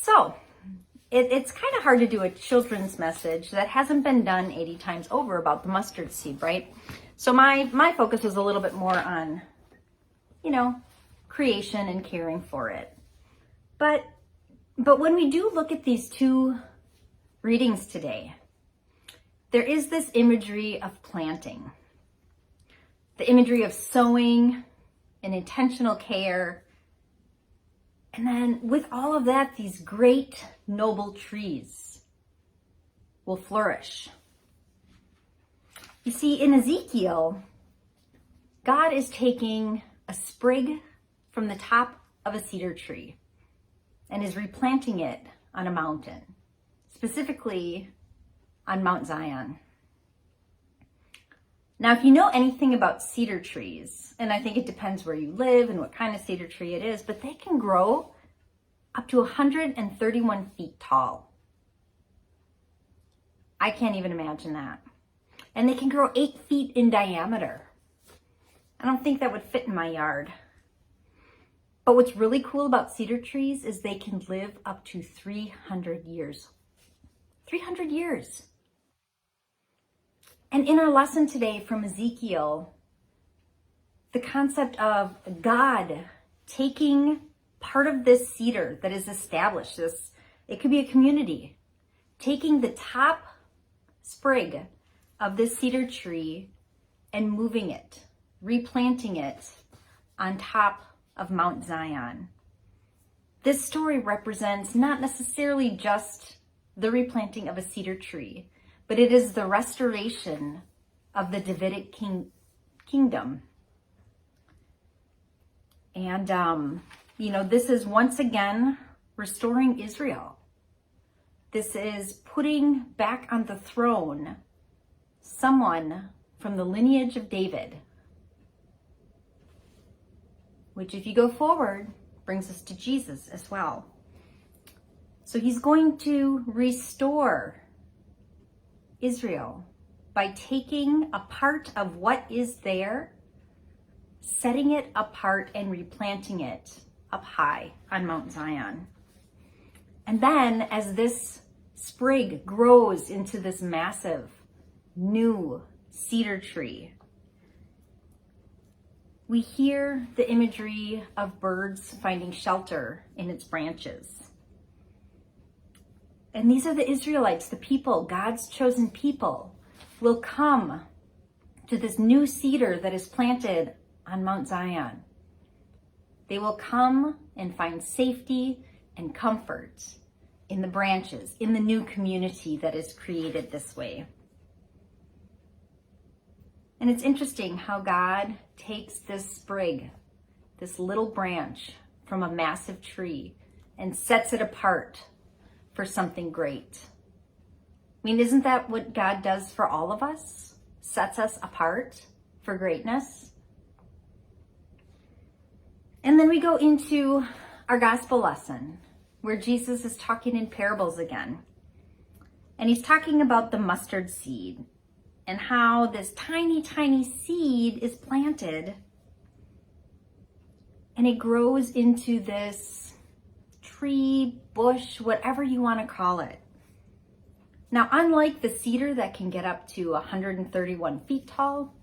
So it's kind of hard to do a children's message that hasn't been done 80 times over about the mustard seed, right? So my focus was a little bit more on, creation and caring for it. But when we do look at these two readings today, there is this imagery of planting, the imagery of sowing and intentional care. And then with all of that, these great noble trees will flourish. You see, in Ezekiel, God is taking a sprig from the top of a cedar tree and is replanting it on a mountain, specifically on Mount Zion. Now, if you know anything about cedar trees, and I think it depends where you live and what kind of cedar tree it is, but they can grow up to 131 feet tall. I can't even imagine that. And they can grow 8 feet in diameter. I don't think that would fit in my yard. But what's really cool about cedar trees is they can live up to 300 years. 300 years. And in our lesson today from Ezekiel, the concept of God taking part of this cedar that is established, it could be a community, taking the top sprig of this cedar tree and moving it, replanting it on top of Mount Zion. This story represents not necessarily just the replanting of a cedar tree, but it is the restoration of the Davidic kingdom. And, this is once again restoring Israel. This is putting back on the throne someone from the lineage of David, which, if you go forward, brings us to Jesus as well. So he's going to restore Israel by taking a part of what is there, setting it apart and replanting it up high on Mount Zion. And then as this sprig grows into this massive new cedar tree, we hear the imagery of birds finding shelter in its branches. And these are the Israelites, the people, God's chosen people, will come to this new cedar that is planted on Mount Zion. They will come and find safety and comfort in the branches, in the new community that is created this way. And it's interesting how God takes this sprig, this little branch from a massive tree, and sets it apart for something great. I mean, isn't that what God does for all of us? Sets us apart for greatness. And then we go into our gospel lesson where Jesus is talking in parables again. And he's talking about the mustard seed and how this tiny, tiny seed is planted and it grows into this tree, bush, whatever you want to call it. Now, unlike the cedar that can get up to 131 feet tall,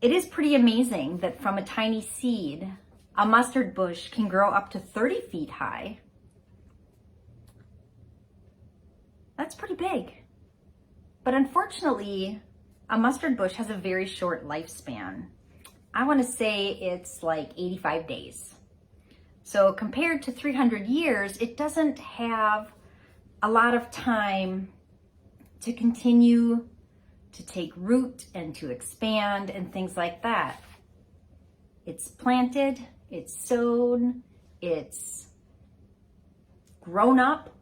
it is pretty amazing that from a tiny seed, a mustard bush can grow up to 30 feet high. That's pretty big. But unfortunately, a mustard bush has a very short lifespan. I want to say it's like 85 days. So compared to 300 years, it doesn't have a lot of time to continue to take root and to expand and things like that. It's planted, it's sown, it's grown up,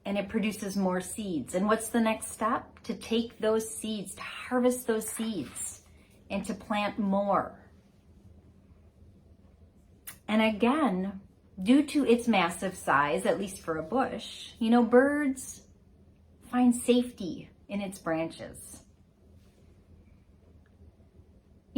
and it produces more seeds. And what's the next step? To take those seeds, to harvest those seeds, and to plant more. And again, due to its massive size, at least for a bush, birds find safety in its branches.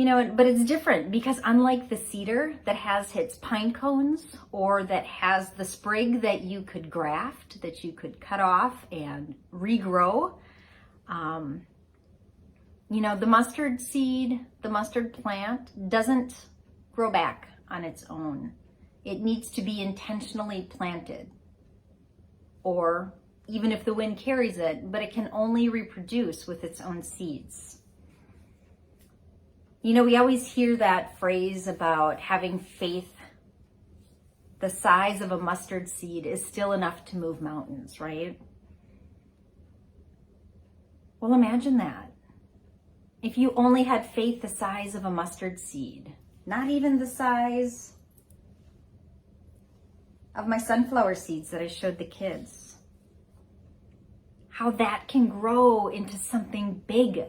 But it's different because unlike the cedar that has its pine cones or that has the sprig that you could graft, that you could cut off and regrow, the mustard seed, the mustard plant doesn't grow back on its own. It needs to be intentionally planted, or even if the wind carries it, but it can only reproduce with its own seeds. We always hear that phrase about having faith the size of a mustard seed is still enough to move mountains, right? Well, imagine that. If you only had faith the size of a mustard seed, not even the size of my sunflower seeds that I showed the kids, how that can grow into something big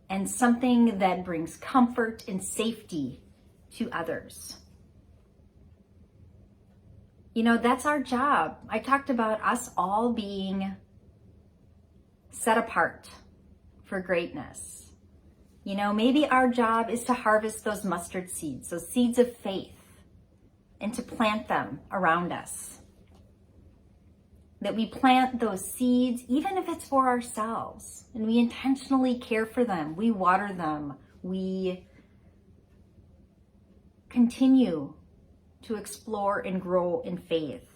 and something that brings comfort and safety to others. That's our job. I talked about us all being set apart for greatness. Maybe our job is to harvest those mustard seeds, those seeds of faith, and to plant them around us. That we plant those seeds, even if it's for ourselves, and we intentionally care for them, we water them, we continue to explore and grow in faith.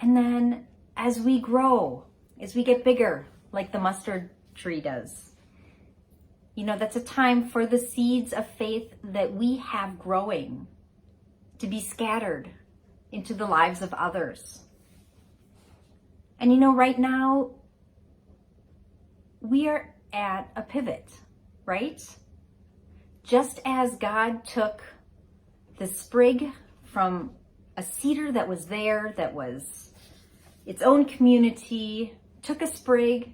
And then as we grow, as we get bigger, like the mustard tree does, that's a time for the seeds of faith that we have growing to be scattered into the lives of others. And right now, we are at a pivot, right? Just as God took the sprig from a cedar that was there, that was its own community, took a sprig,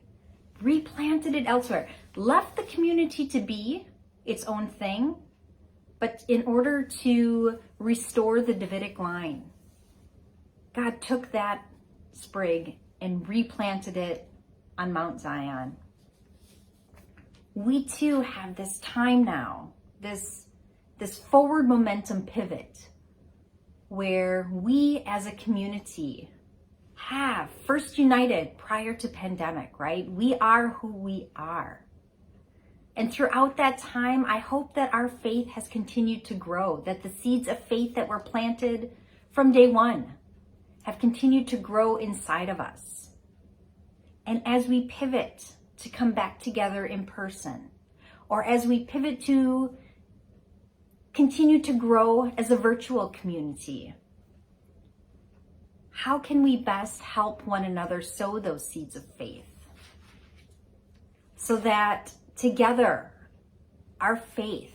replanted it elsewhere, left the community to be its own thing, but in order to restore the Davidic line, God took that sprig and replanted it on Mount Zion. We too have this time now, this forward momentum pivot, where we as a community have first united prior to pandemic, right? We are who we are. And throughout that time, I hope that our faith has continued to grow, that the seeds of faith that were planted from day one have continued to grow inside of us. And as we pivot to come back together in person, or as we pivot to continue to grow as a virtual community, how can we best help one another sow those seeds of faith so that together our faith,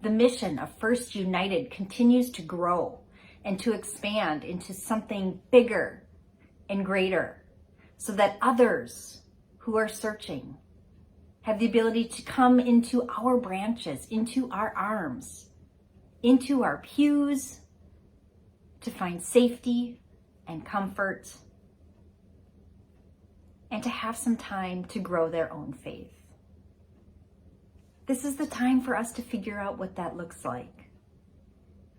the mission of First United, continues to grow and to expand into something bigger and greater, so that others who are searching have the ability to come into our branches, into our arms, into our pews, to find safety and comfort, and to have some time to grow their own faith. This is the time for us to figure out what that looks like.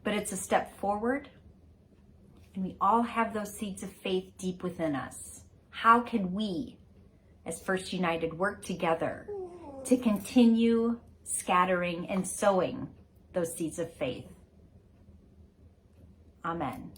But it's a step forward, and we all have those seeds of faith deep within us. How can we, as First United, work together to continue scattering and sowing those seeds of faith? Amen.